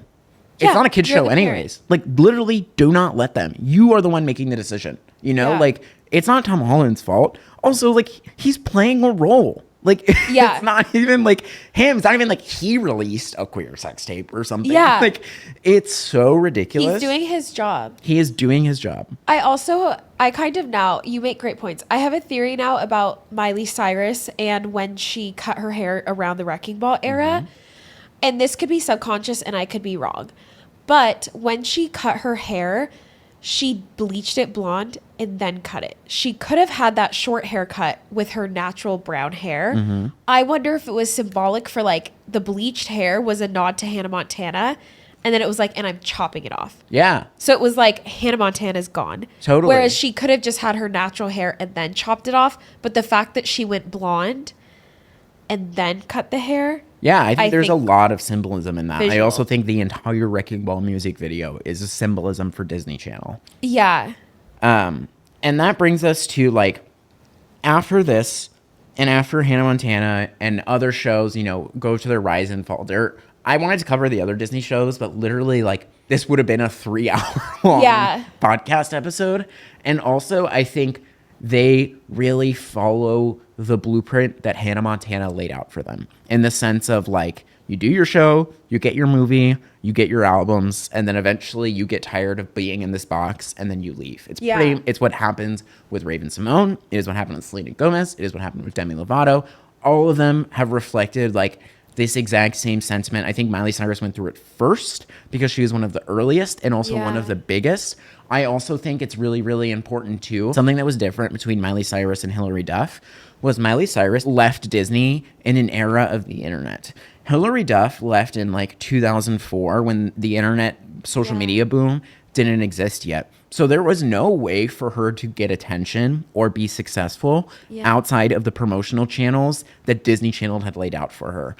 Yeah, It's not a kid's you're show the anyways. Like, literally, do not let them. You are the one making the decision. You know? Yeah. Like, it's not Tom Holland's fault. Also, like, he's playing a role. Like, Yeah. it's not even like him. It's not even like he released a queer sex tape or something. Yeah. Like, it's so ridiculous. He's doing his job. He is doing his job. I kind of now, you make great points. I have a theory now about Miley Cyrus and when she cut her hair around the Wrecking Ball era. And this could be subconscious and I could be wrong. But when she cut her hair, she bleached it blonde and then cut it. She could have had that short haircut with her natural brown hair. I wonder if it was symbolic for like the bleached hair was a nod to Hannah Montana. And then it was like, and I'm chopping it off. Yeah. So it was like Hannah Montana's gone. Totally. Whereas she could have just had her natural hair and then chopped it off. But the fact that she went blonde and then cut the hair. Yeah, I think there's a think lot of symbolism in that. I visual. also think the entire Wrecking Ball music video is a symbolism for Disney Channel. Yeah. And that brings us to like after this and after Hannah Montana and other shows, you know, go to their rise and fall. I wanted to cover the other Disney shows, but literally like this would have been a 3-hour long Yeah. podcast episode. And also I think they really follow the blueprint that Hannah Montana laid out for them in the sense of like, you do your show, you get your movie, you get your albums, and then eventually you get tired of being in this box and then you leave. It's what happens with Raven Simone. It is what happened with Selena Gomez. It is what happened with Demi Lovato. All of them have reflected like this exact same sentiment. I think Miley Cyrus went through it first because she was one of the earliest and also one of the biggest. I also think it's really, really important too. Something that was different between Miley Cyrus and Hilary Duff was Miley Cyrus left Disney in an era of the internet. Hilary Duff left in like 2004 when the internet social media boom didn't exist yet. So there was no way for her to get attention or be successful outside of the promotional channels that Disney Channel had laid out for her.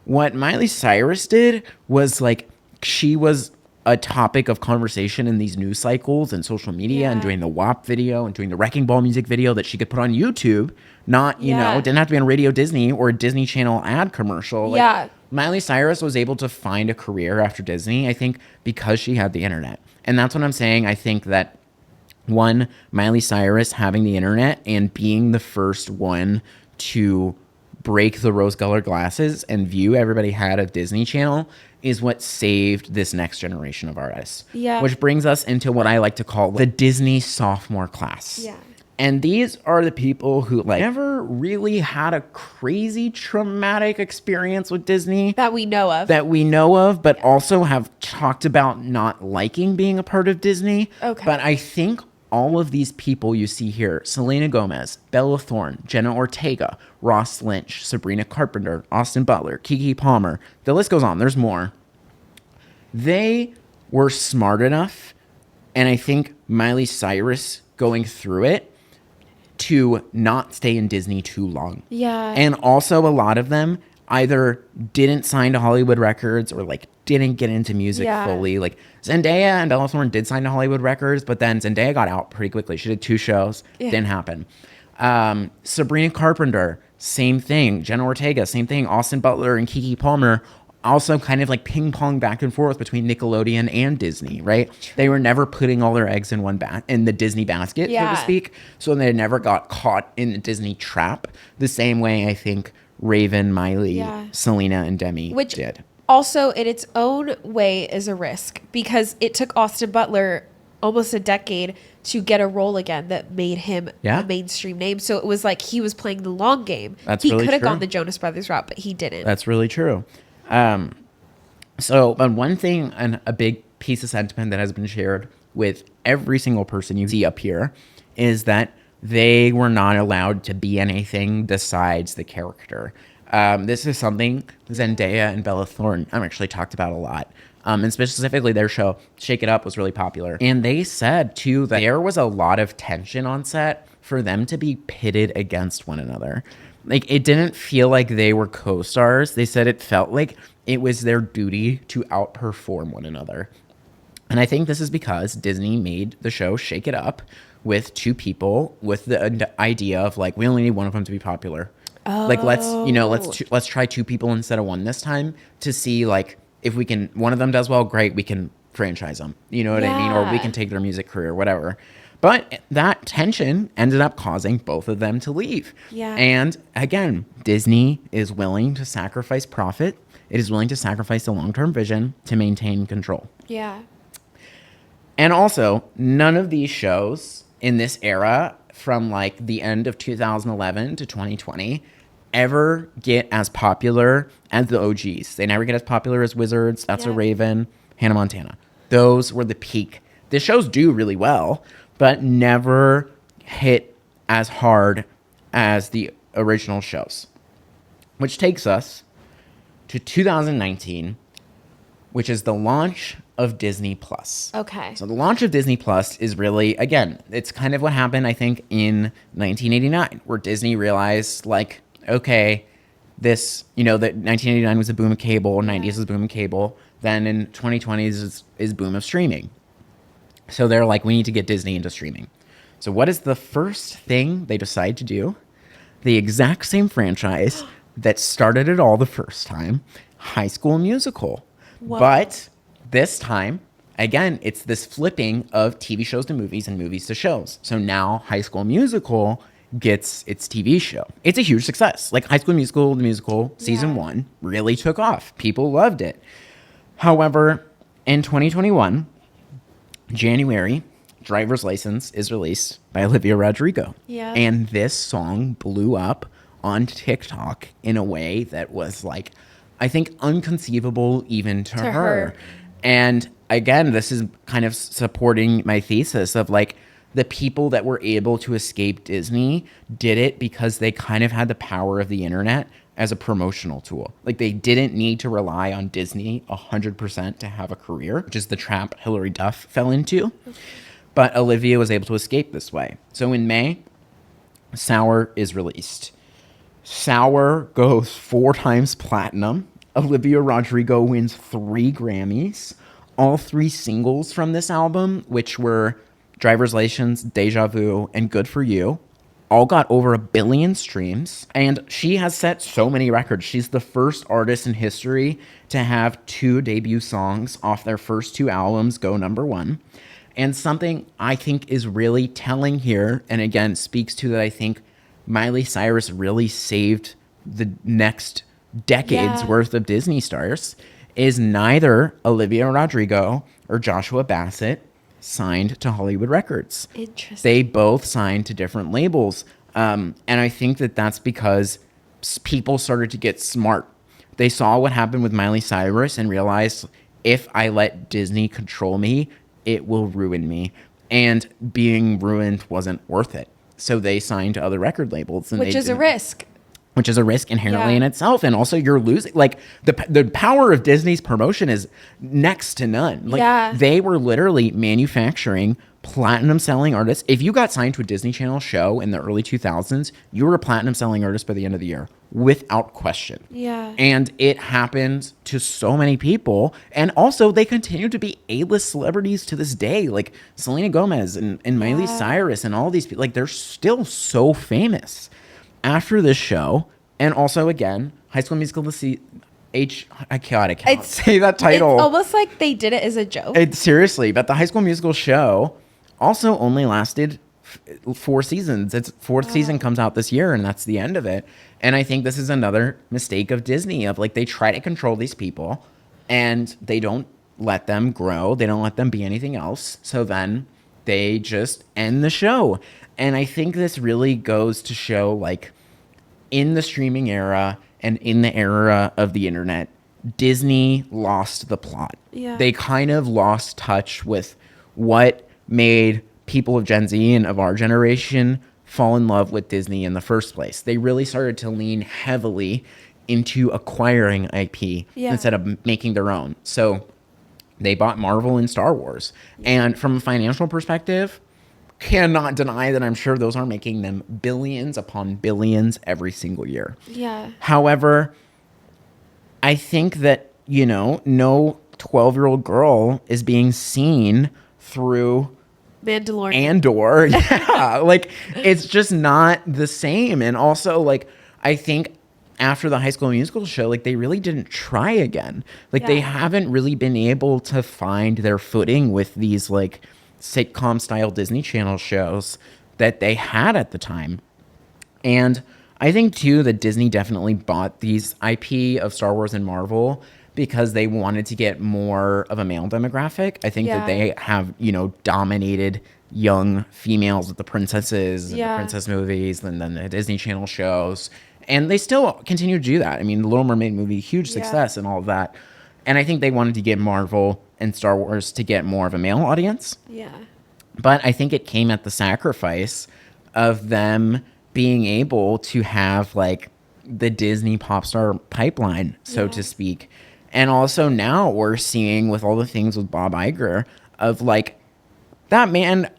What Miley Cyrus did was like she was a topic of conversation in these news cycles and social media and doing the WAP video and doing the Wrecking Ball music video that she could put on YouTube, not, you know, didn't have to be on Radio Disney or a Disney Channel ad commercial. Like, Miley Cyrus was able to find a career after Disney, I think, because she had the internet. And that's what I'm saying. I think that one, Miley Cyrus having the internet and being the first one to break the rose-colored glasses and view everybody had a Disney Channel is what saved this next generation of artists. Yeah. Which brings us into what I like to call the Disney sophomore class. Yeah. And these are the people who like never really had a crazy traumatic experience with Disney That we know of. but also have talked about not liking being a part of Disney. Okay. But I think all of these people you see here, Selena Gomez, Bella Thorne, Jenna Ortega, Ross Lynch, Sabrina Carpenter, Austin Butler, Keke Palmer, the list goes on, there's more. They were smart enough, and I think Miley Cyrus going through it, to not stay in Disney too long. Yeah. And also a lot of them either didn't sign to Hollywood Records or like didn't get into music fully. Like Zendaya and Bella Thorne did sign to Hollywood Records, but then Zendaya got out pretty quickly. She did 2 shows, didn't happen. Sabrina Carpenter, same thing. Jenna Ortega, same thing. Austin Butler and Keke Palmer also kind of like ping pong back and forth between Nickelodeon and Disney, right? They were never putting all their eggs in in the Disney basket, so to speak. So they never got caught in the Disney trap the same way I think Raven, Miley, Selena, and Demi did. Also, in its own way, is a risk because it took Austin Butler almost a decade to get a role again that made him a mainstream name. So it was like he was playing the long game. He could have gone the Jonas Brothers route, but he didn't. That's really true. But one thing and a big piece of sentiment that has been shared with every single person you see up here is that they were not allowed to be anything besides the character. This is something Zendaya and Bella Thorne actually talked about a lot. And specifically their show, Shake It Up, was really popular. And they said, too, that there was a lot of tension on set for them to be pitted against one another. Like, it didn't feel like they were co-stars. They said it felt like it was their duty to outperform one another. And I think this is because Disney made the show Shake It Up with two people with the idea of, like, we only need one of them to be popular. Oh. Like, let's try two people instead of one this time to see, like, if we can, one of them does well, great, we can franchise them. You know what I mean? Or we can take their music career, whatever. But that tension ended up causing both of them to leave. Yeah. And again, Disney is willing to sacrifice profit. It is willing to sacrifice the long-term vision to maintain control. Yeah. And also, none of these shows in this era from like the end of 2011 to 2020 ever get as popular as the OGs. They never get as popular as Wizards, That's a Raven, Hannah Montana. Those were the peak. The shows do really well, but never hit as hard as the original shows. Which takes us to 2019, which is the launch of Disney Plus. Okay. So the launch of Disney Plus is really, again, it's kind of what happened, I think, in 1989, where Disney realized, like, okay, this, that 1989 was a boom of cable, 90s was a boom of cable, then in 2020s is boom of streaming. So they're like, we need to get Disney into streaming. So what is the first thing they decide to do? The exact same franchise that started it all the first time, High School Musical. Whoa. But this time, again, it's this flipping of TV shows to movies and movies to shows. So now High School Musical gets its TV show. It's a huge success. Like High School Musical, the musical, season 1 really took off. People loved it. However, in 2021, January, Driver's License is released by Olivia Rodrigo. Yeah. And this song blew up on TikTok in a way that was, like, I think unconceivable even to her. And again, this is kind of supporting my thesis of, like, the people that were able to escape Disney did it because they kind of had the power of the internet as a promotional tool. Like, they didn't need to rely on Disney 100% to have a career, which is the trap Hilary Duff fell into. But Olivia was able to escape this way. So in May, Sour is released. Sour goes 4 times platinum. Olivia Rodrigo wins 3 Grammys. All 3 singles from this album, which were Driver's License, Deja Vu, and Good For You, all got over 1 billion streams. And she has set so many records. She's the first artist in history to have 2 debut songs off their first 2 albums go #1. And something I think is really telling here, and again, speaks to that I think Miley Cyrus really saved the next decade's worth of Disney stars, is neither Olivia Rodrigo or Joshua Bassett signed to Hollywood Records. Interesting. They both signed to different labels. And I think that that's because people started to get smart. They saw what happened with Miley Cyrus and realized, if I let Disney control me, it will ruin me. And being ruined wasn't worth it. So they signed to other record labels. And which is a risk. Which is a risk inherently in itself. And also you're losing, like, the power of Disney's promotion is next to none. Like, they were literally manufacturing platinum selling artists. If you got signed to a Disney Channel show in the early 2000s, you were a platinum selling artist by the end of the year, without question. Yeah. And it happened to so many people. And also they continue to be A-list celebrities to this day, like Selena Gomez and Miley Cyrus and all these people. Like, they're still so famous. After this show, and also, again, High School Musical, I can't say that title. It's almost like they did it as a joke. Seriously, but the High School Musical show also only lasted 4 seasons. Its 4th season comes out this year, and that's the end of it. And I think this is another mistake of Disney, of, like, they try to control these people, and they don't let them grow. They don't let them be anything else. So then they just end the show. And I think this really goes to show, like, in the streaming era and in the era of the internet, Disney lost the plot. Yeah. They kind of lost touch with what made people of Gen Z and of our generation fall in love with Disney in the first place. They really started to lean heavily into acquiring IP instead of making their own. So they bought Marvel and Star Wars. And from a financial perspective, cannot deny that I'm sure those are making them billions upon billions every single year. Yeah. However, I think that, no 12-year-old girl is being seen through Mandalorian. Andor. Yeah. Like, it's just not the same. And also, like, I think after the High School Musical show, like, they really didn't try again. Like, they haven't really been able to find their footing with these, like, sitcom style Disney Channel shows that they had at the time. And I think too that Disney definitely bought these IP of Star Wars and Marvel because they wanted to get more of a male demographic. I think that they have, dominated young females with the princesses and the princess movies and then the Disney Channel shows. And they still continue to do that. I mean, the Little Mermaid movie, huge success and all of that. And I think they wanted to get Marvel and Star Wars to get more of a male audience. Yeah. But I think it came at the sacrifice of them being able to have, like, the Disney pop star pipeline, so to speak. And also now we're seeing with all the things with Bob Iger of, like, that man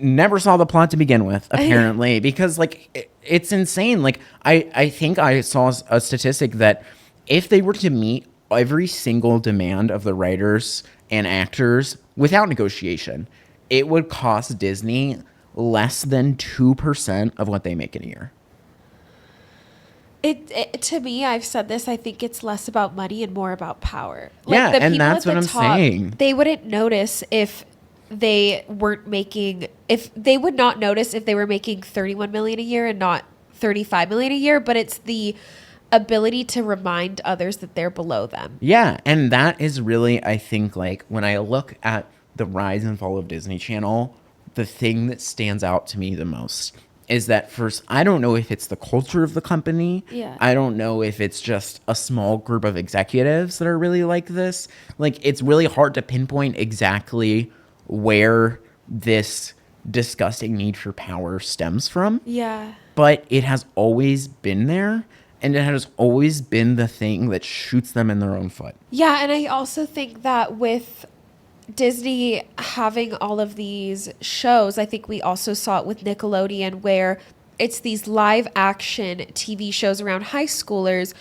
never saw the plot to begin with, apparently, because, like, it's insane. Like, I think I saw a statistic that if they were to meet every single demand of the writers and actors without negotiation, it would cost Disney less than 2% of what they make in a year. It to me, I've said this, I think it's less about money and more about power. Yeah, the and people that's at what the I'm saying. They wouldn't notice if they weren't making, if they would not notice if they were making 31 million a year and not 35 million a year, but it's the ability to remind others that they're below them. Yeah, and that is really, I think, like, when I look at the rise and fall of Disney Channel, the thing that stands out to me the most is that first, I don't know if it's the culture of the company. Yeah. I don't know if it's just a small group of executives that are really like this. Like, it's really hard to pinpoint exactly where this disgusting need for power stems from. Yeah. But it has always been there, and it has always been the thing that shoots them in their own foot. Yeah, and I also think that with Disney having all of these shows, I think we also saw it with Nickelodeon, where it's these live action TV shows around high schoolers.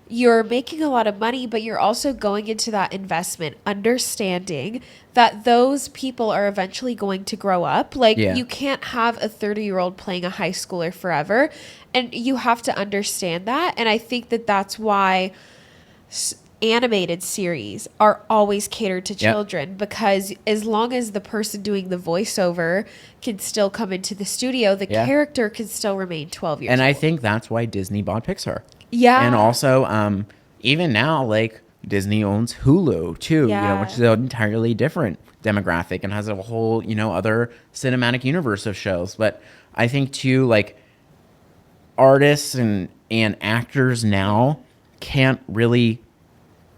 You're making a lot of money, but you're also going into that investment, understanding that those people are eventually going to grow up. Like, you can't have a 30-year-old playing a high schooler forever, and you have to understand that. And I think that that's why animated series are always catered to children, because as long as the person doing the voiceover can still come into the studio, the character can still remain 12 years old. And I old. think that's why Disney bought Pixar. Yeah. And also, even now, like, Disney owns Hulu too, which is an entirely different demographic and has a whole, other cinematic universe of shows. But I think too, like, artists and actors now can't really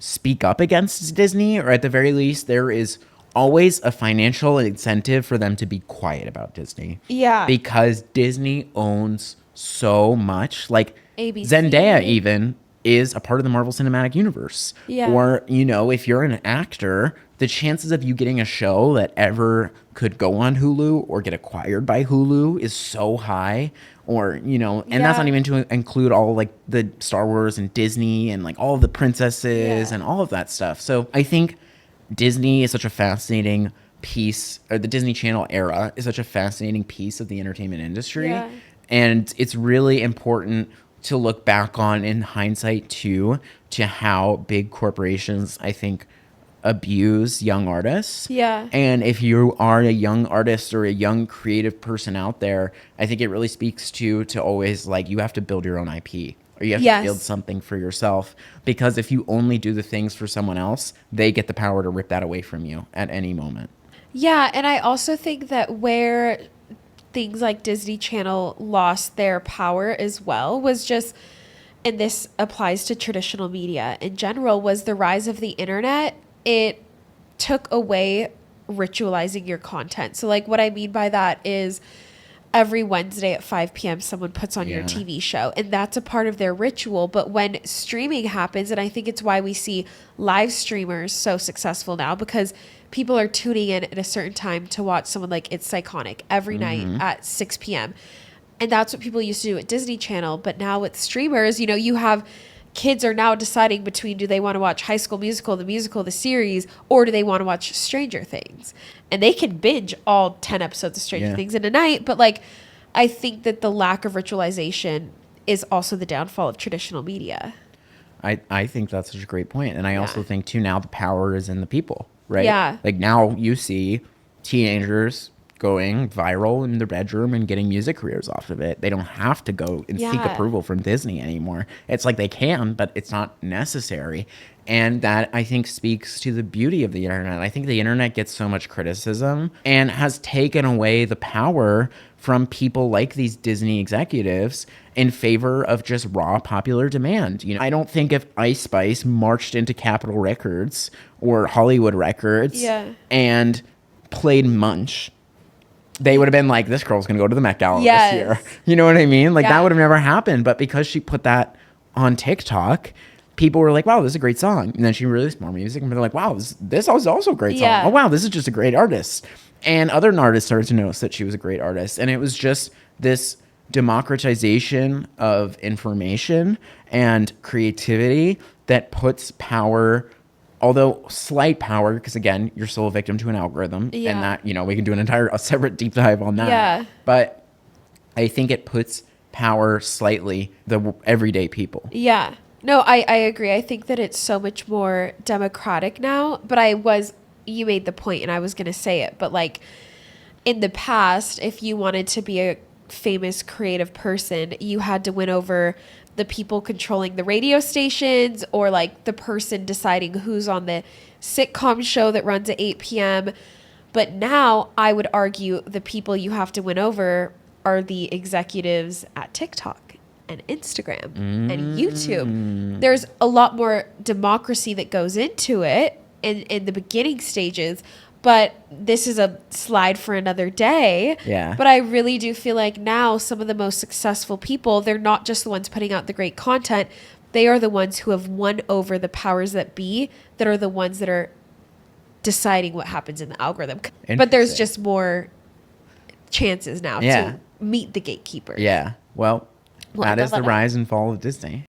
speak up against Disney, or at the very least, there is always a financial incentive for them to be quiet about Disney. Yeah. Because Disney owns so much. Like, ABC. Zendaya even is a part of the Marvel Cinematic Universe. Yeah. Or, if you're an actor, the chances of you getting a show that ever could go on Hulu or get acquired by Hulu is so high. Or, and that's not even to include all, like, the Star Wars and Disney and, like, all of the princesses and all of that stuff. So I think Disney is such a fascinating piece, or the Disney Channel era is such a fascinating piece of the entertainment industry. Yeah. And it's really important to look back on in hindsight too, to how big corporations, I think, abuse young artists. Yeah. And if you are a young artist or a young creative person out there, I think it really speaks to always, like, you have to build your own IP, or you have to build something for yourself, because if you only do the things for someone else, they get the power to rip that away from you at any moment. Yeah, and I also think that where things like Disney Channel lost their power as well was just, and this applies to traditional media in general, was the rise of the internet. It took away ritualizing your content. So like what I mean by that is every Wednesday at 5 p.m. someone puts on your TV show, and that's a part of their ritual. But when streaming happens, and I think it's why we see live streamers so successful now, because people are tuning in at a certain time to watch someone like It's Iconic every night at 6 p.m. And that's what people used to do at Disney Channel. But now with streamers, you have kids are now deciding between, do they want to watch High School Musical, the series, or do they want to watch Stranger Things? And they can binge all 10 episodes of Stranger Things in a night. But like, I think that the lack of ritualization is also the downfall of traditional media. I think that's such a great point. And I also think too, now the power is in the people, right? Yeah. Like now you see teenagers going viral in their bedroom and getting music careers off of it. They don't have to go and seek approval from Disney anymore. It's like they can, but it's not necessary. And that, I think, speaks to the beauty of the internet. I think the internet gets so much criticism and has taken away the power from people like these Disney executives in favor of just raw popular demand. I don't think if Ice Spice marched into Capitol Records or Hollywood Records and played Munch, they would have been like, this girl's going to go to the Met Gala this year. You know what I mean? Like that would have never happened. But because she put that on TikTok, people were like, wow, this is a great song. And then she released more music and they're like, wow, this is also a great song. Oh, wow, this is just a great artist. And other artists started to notice that she was a great artist. And it was just this democratization of information and creativity that puts power, although slight power, because again, you're still a victim to an algorithm, and that, we can do a separate deep dive on that. Yeah. But I think it puts power slightly the everyday people. Yeah. No, I agree. I think that it's so much more democratic now, but you made the point and I was going to say it, but like in the past, if you wanted to be a famous creative person, you had to win over the people controlling the radio stations or like the person deciding who's on the sitcom show that runs at 8 p.m. But now I would argue the people you have to win over are the executives at TikTok and Instagram and YouTube. There's a lot more democracy that goes into it in the beginning stages, but this is a slide for another day. Yeah. But I really do feel like now some of the most successful people, they're not just the ones putting out the great content. They are the ones who have won over the powers that be, that are the ones that are deciding what happens in the algorithm. But there's just more chances now to meet the gatekeeper. Yeah. Well, that is the rise and fall of Disney.